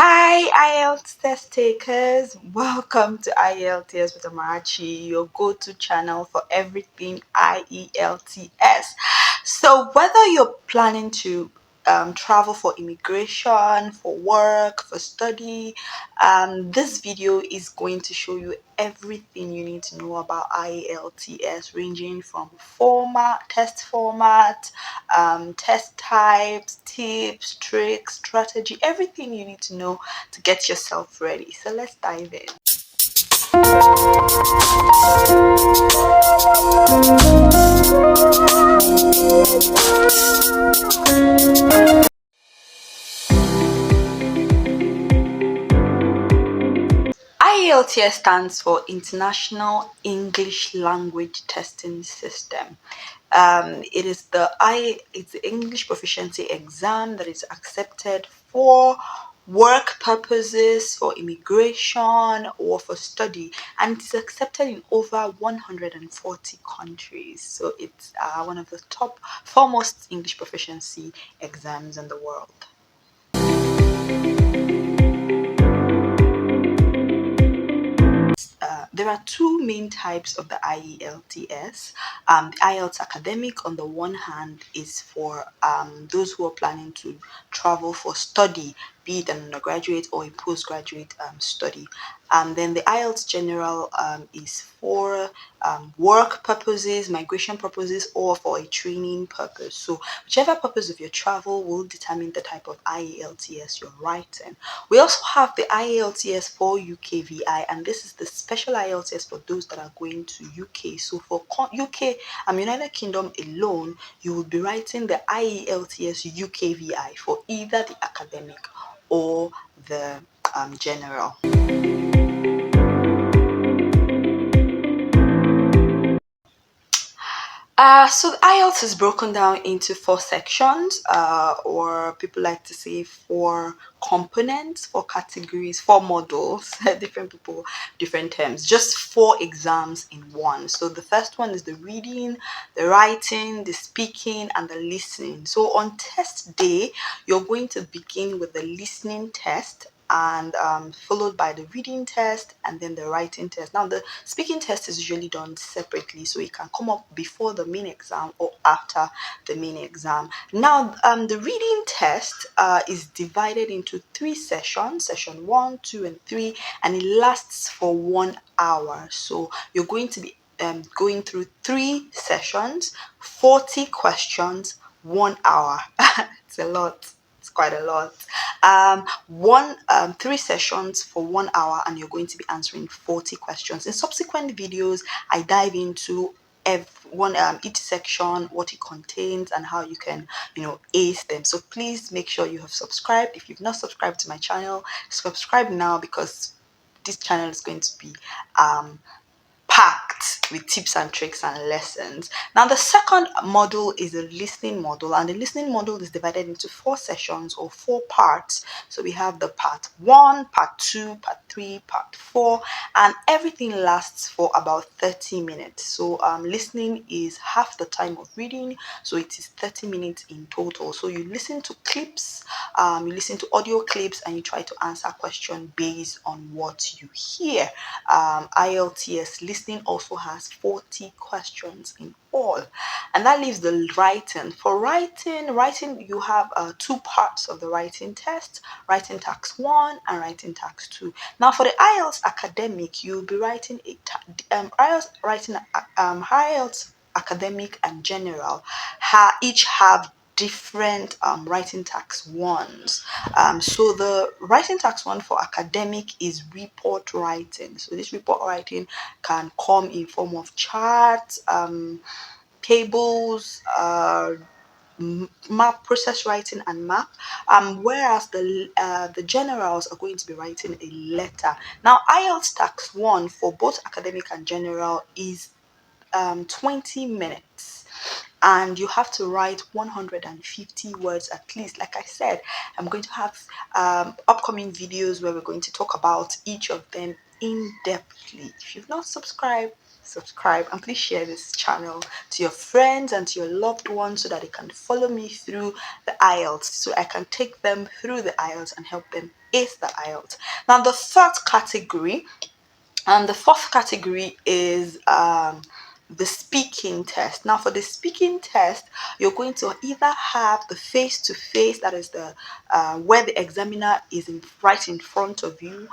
Hi, IELTS test takers. Welcome to IELTS with Amarachi, your go-to channel for everything IELTS. So, whether you're planning to travel for immigration, for work, for study, this video is going to show you everything you need to know about IELTS, ranging from test format, test types, tips, tricks, strategy, everything you need to know to get yourself ready. So let's dive in. IELTS stands for International English Language Testing System. It's the English proficiency exam that is accepted for work purposes, for immigration, or for study, and it is accepted in over 140 countries. So it's one of the top foremost English proficiency exams in the world. There are two main types of the IELTS. The IELTS academic, on the one hand, is for those who are planning to travel for study, be it an undergraduate or a postgraduate study. Then the IELTS general is for work purposes, migration purposes, or for a training purpose. So whichever purpose of your travel will determine the type of IELTS you're writing. We also have the IELTS for UKVI, and this is the special IELTS for those that are going to UK. So for UK, United Kingdom alone, you will be writing the IELTS UKVI for either the academic or the general. So the IELTS is broken down into four sections, or people like to say four components, four categories, four modules. Different people, different terms. Just four exams in one. So the first one is the reading, the writing, the speaking, and the listening. So on test day, you're going to begin with the listening test, and followed by the reading test and then the writing test. Now the speaking test is usually done separately, so it can come up before the main exam or after the main exam. Now the reading test is divided into three sessions: session 1, 2, and 3, and it lasts for 1 hour. So you're going to be going through three sessions, 40 questions, 1 hour. It's a lot. It's quite a lot. Three sessions for 1 hour, and you're going to be answering 40 questions. In subsequent videos, I dive into each section, what it contains, and how you can ace them. So please make sure you have subscribed. If you've not subscribed to my channel, subscribe now, because this channel is going to be packed with tips and tricks and lessons. Now the second module is a listening module, and the listening module is divided into four sessions or four parts. So we have the part 1, part 2, part 3, part 4, and everything lasts for about 30 minutes. So listening is half the time of reading, so it is 30 minutes in total. So you listen to clips, you listen to audio clips, and you try to answer a question based on what you hear. IELTS listening also has 40 questions in all, and that leaves the writing. For writing you have two parts of the writing test: writing task 1 and writing task 2. Now for the IELTS academic, you'll be writing IELTS academic and general each have different writing tax ones. So the writing tax one for academic is report writing. So this report writing can come in form of charts, tables, map, process writing, and map. Whereas the generals are going to be writing a letter. Now IELTS tax 1 for both academic and general is 20 minutes, and you have to write 150 words at least. Like I said, I'm going to have upcoming videos where we're going to talk about each of them in depthly. If you've not subscribed, subscribe, and please share this channel to your friends and to your loved ones so that they can follow me through the IELTS, so I can take them through the IELTS and help them ace the IELTS. Now the fourth category, and the fourth category is the speaking test. Now for the speaking test, you're going to either have the face-to-face, that is the where the examiner is right in front of you,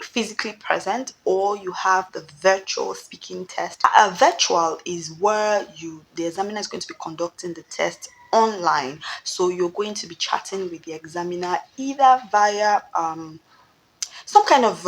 physically present, or you have the virtual speaking test. A virtual is where the examiner is going to be conducting the test online, so you're going to be chatting with the examiner either via some kind of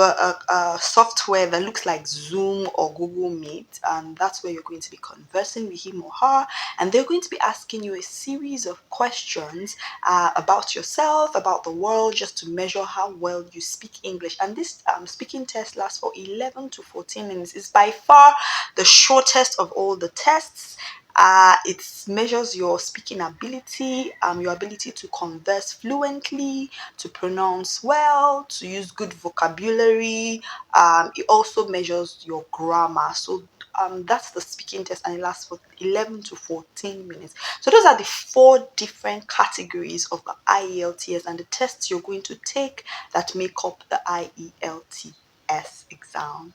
software that looks like Zoom or Google Meet, and that's where you're going to be conversing with him or her, and they're going to be asking you a series of questions about yourself, about the world, just to measure how well you speak English. And this speaking test lasts for 11 to 14 minutes. It's by far the shortest of all the tests. It measures your speaking ability, your ability to converse fluently, to pronounce well, to use good vocabulary. It also measures your grammar. So that's the speaking test, and it lasts for 11 to 14 minutes. So those are the four different categories of the IELTS and the tests you're going to take that make up the IELTS exam.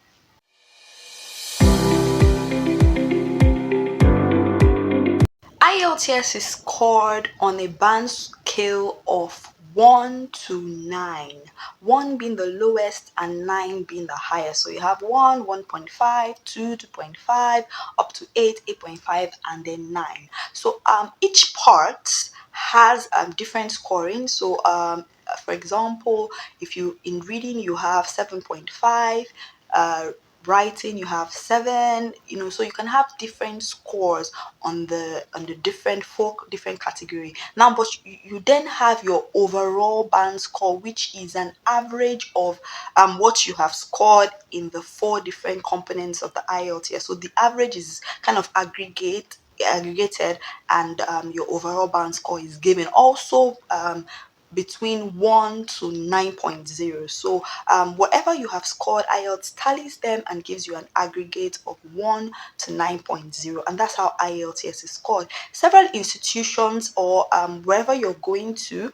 IELTS is scored on a band scale of 1 to 9, 1 being the lowest and 9 being the highest. So you have 1, 1.5, 2, 2.5, up to 8, 8.5, and then 9. So each part has different scoring. So for example, if you in reading you have 7.5, writing you have 7, so you can have different scores on the different four different category. Now but you then have your overall band score, which is an average of what you have scored in the four different components of the IELTS. So the average is kind of aggregated, and your overall band score is given also between 1 to 9.0. So whatever you have scored, IELTS tallies them and gives you an aggregate of 1 to 9.0, and that's how IELTS is scored. Several institutions or wherever you're going to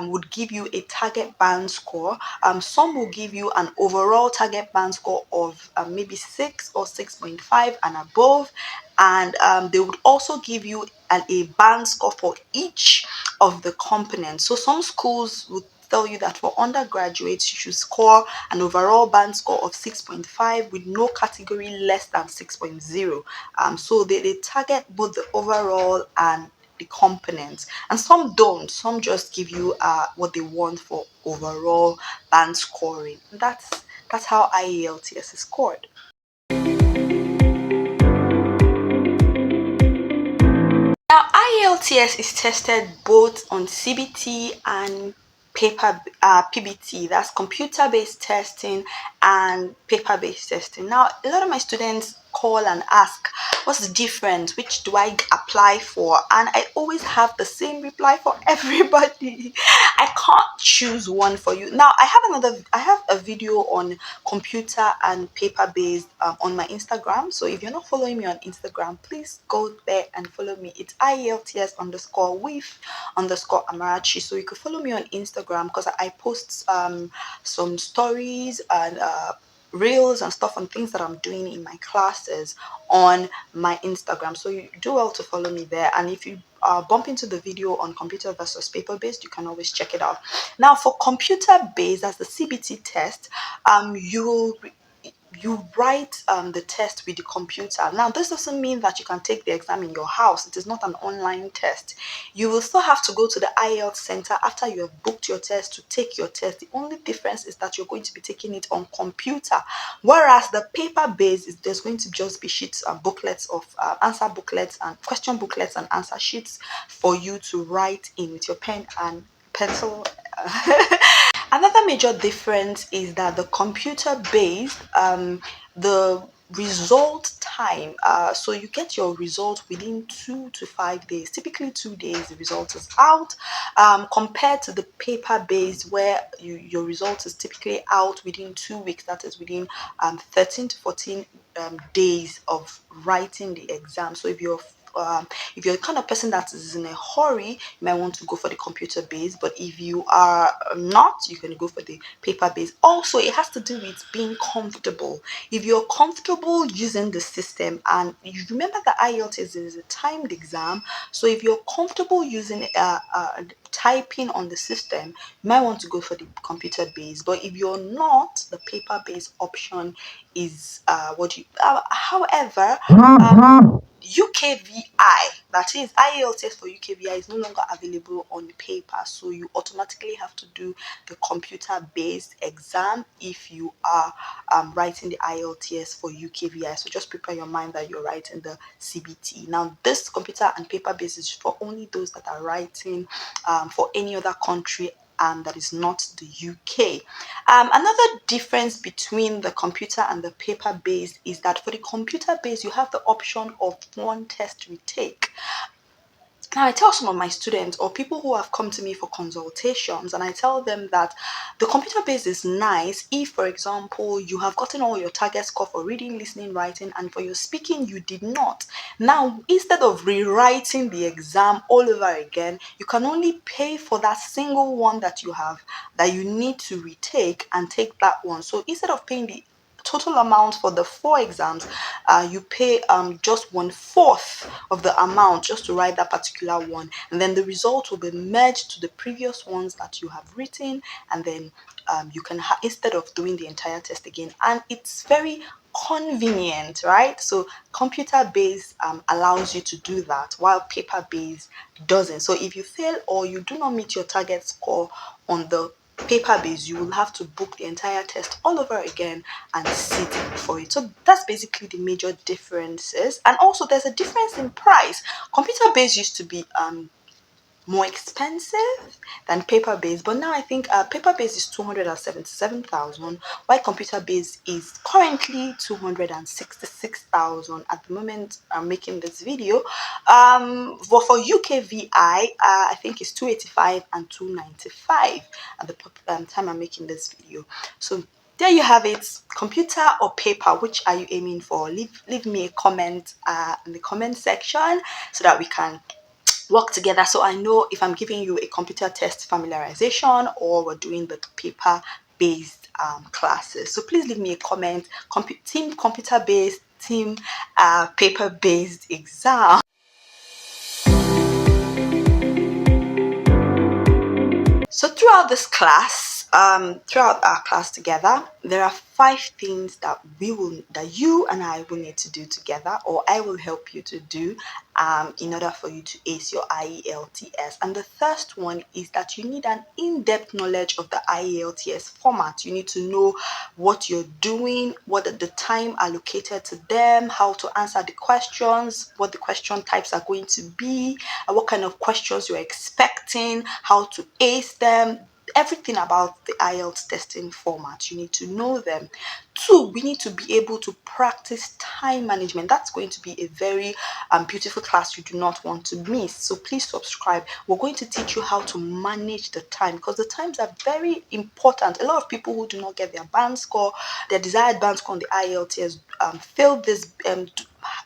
would give you a target band score. Some will give you an overall target band score of maybe 6 or 6.5 and above, and they would also give you a band score for each of the components. So some schools would tell you that for undergraduates you should score an overall band score of 6.5 with no category less than 6.0. So they target both the overall and the components, and some don't. Some just give you what they want for overall band scoring. That's how IELTS is scored. Now, IELTS is tested both on CBT and PBT, that's computer-based testing and paper-based testing. Now, a lot of my students call and ask, what's the difference? Which do I apply for? And I always have the same reply for everybody. I can't choose one for you. Now, I have a video on computer and paper-based on my Instagram. So if you're not following me on Instagram, please go there and follow me. It's IELTS underscore with underscore Amarachi. So you can follow me on Instagram because I post some stories and reels and stuff and things that I'm doing in my classes on my Instagram. So you do well to follow me there. And if you bump into the video on computer versus paper based, you can always check it out. Now for computer based, as the CBT test, you write the test with the computer. Now this doesn't mean that you can take the exam in your house. It is not an online test. You will still have to go to the IELTS center after you have booked your test to take your test. The only difference is that you're going to be taking it on computer, whereas the paper based is there's going to just be sheets and booklets of answer booklets and question booklets and answer sheets for you to write in with your pen and pencil. Another major difference is that the computer based, the result time, so you get your result within 2 to 5 days. Typically 2 days the result is out, compared to the paper based where your result is typically out within 2 weeks, that is within 13 to 14 days of writing the exam. So if you're the kind of person that is in a hurry, you might want to go for the computer based. But if you are not, you can go for the paper based. Also, it has to do with being comfortable. If you're comfortable using the system, and you remember that IELTS is a timed exam, so if you're comfortable using typing on the system, you might want to go for the computer based. But if you're not, the paper based option is what you. However, UKVI, that is IELTS for UKVI, is no longer available on paper, so you automatically have to do the computer-based exam if you are writing the IELTS for UKVI. So just prepare your mind that you're writing the CBT. Now, this computer and paper-based is for only those that are writing for any other country that is not the UK. Another difference between the computer and the paper based is that for the computer based, you have the option of one test retake. Now, I tell some of my students or people who have come to me for consultations, and I tell them that the computer base is nice if, for example, you have gotten all your target score for reading, listening, writing, and for your speaking, you did not. Now, instead of rewriting the exam all over again, you can only pay for that single one that you have that you need to retake and take that one. So instead of paying the total amount for the 4 exams, you pay just 1/4 of the amount just to write that particular one, and then the result will be merged to the previous ones that you have written, and then you can instead of doing the entire test again. And it's very convenient, right? So computer based allows you to do that, while paper based doesn't. So if you fail or you do not meet your target score on the paper base, you will have to book the entire test all over again and sit for it. So that's basically the major differences. And also there's a difference in price. Computer based used to be more expensive than paper based, but now I think paper based is 277,000, while computer based is currently 266,000 at the moment I'm making this video. But for UKVI, I think it's 285 and 295 at the time I'm making this video. So there you have it. Computer or paper, which are you aiming for? Leave me a comment in the comment section so that we can work together, so I know if I'm giving you a computer test familiarization or we're doing the paper based classes. So please leave me a comment. Team computer based, team paper based exam. So throughout our class together, there are 5 things that you and I will need to do together, or I will help you to do in order for you to ace your IELTS. And the first one is that you need an in-depth knowledge of the IELTS format. You need to know what you're doing, what the time allocated to them, how to answer the questions, what the question types are going to be, and what kind of questions you're expecting, how to ace them. Everything about the IELTS testing format, you need to know them. 2, we need to be able to practice time management. That's going to be a very beautiful class you do not want to miss. So please subscribe. We're going to teach you how to manage the time, because the times are very important. A lot of people who do not get their band score, their desired band score on the IELTS, fail this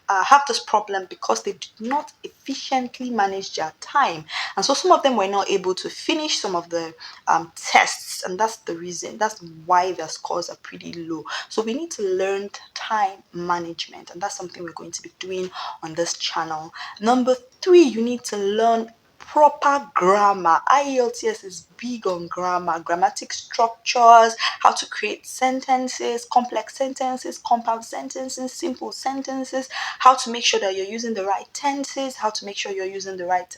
have this problem because they did not efficiently manage their time, and so some of them were not able to finish some of the tests, and that's the reason, that's why their scores are pretty low. So we need to learn time management, and that's something we're going to be doing on this channel. Number 3, you need to learn proper grammar. IELTS is big on grammar, grammatic structures, how to create sentences, complex sentences, compound sentences, simple sentences, how to make sure that you're using the right tenses, how to make sure you're using the right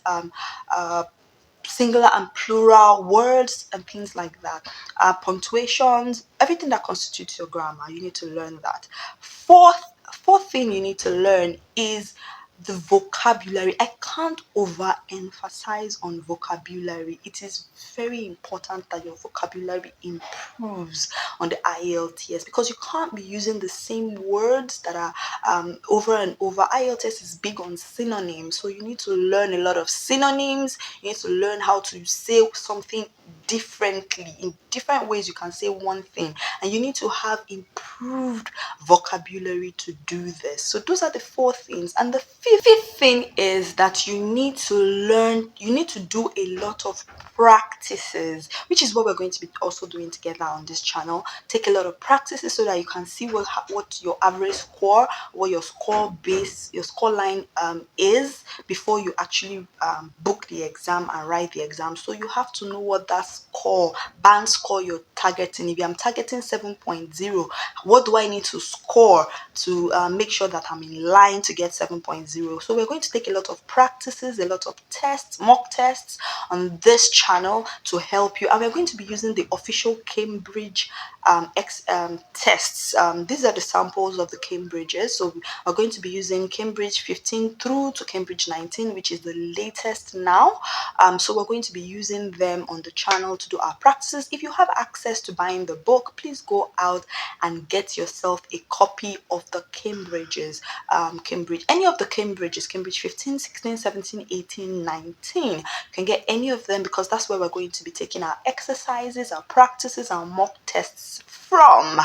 singular and plural words and things like that. Punctuations, everything that constitutes your grammar, you need to learn that. Fourth thing you need to learn is the vocabulary. I can't overemphasize on vocabulary. It is very important that your vocabulary improves on the IELTS, because you can't be using the same words that are over and over. IELTS is big on synonyms, so you need to learn a lot of synonyms. You need to learn how to say something differently. In different ways you can say one thing, and you need to have improved vocabulary to do this. So those are the four things. And the fifth thing is that you need to learn, you need to do a lot of practices, which is what we're going to be also doing together on this channel. Take a lot of practices so that you can see what your average score, what your score base, your score line is before you actually book the exam and write the exam. So you have to know what that score, band score you're targeting. If I'm targeting 7.0, what do I need to score to make sure that I'm in line to get 7.0? So we're going to take a lot of practices, a lot of tests, mock tests on this channel to help you, and we're going to be using the official Cambridge tests. These are the samples of the Cambridges. So we're going to be using Cambridge 15 through to Cambridge 19, which is the latest now. So we're going to be using them on the channel to do our practices. If you have access to buying the book, please go out and get yourself a copy of the Cambridges. Cambridge, any of the Cambridges, Cambridge 15, 16, 17, 18, 19. You can get any of them because that's where we're going to be taking our exercises, our practices, our mock tests from.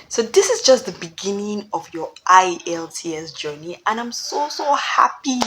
So this is just the beginning of your IELTS journey, and I'm so happy.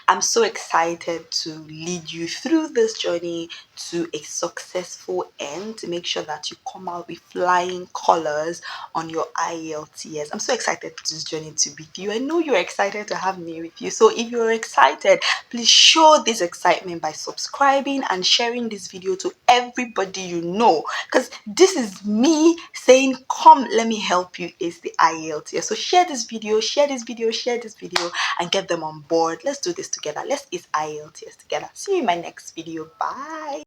I'm so excited to lead you through this journey to a successful end, to make sure that you come out with flying colors on your IELTS. I'm so excited for this journey to be with you. I know you're excited to have me with you. So if you're excited, please show this excitement by subscribing and sharing this video to everybody you know, because this is me saying, come, let me help you. Is the IELTS. So share this video, share this video, share this video, and get them on board. Let's do this together. Let's is IELTS together. See you in my next video. Bye.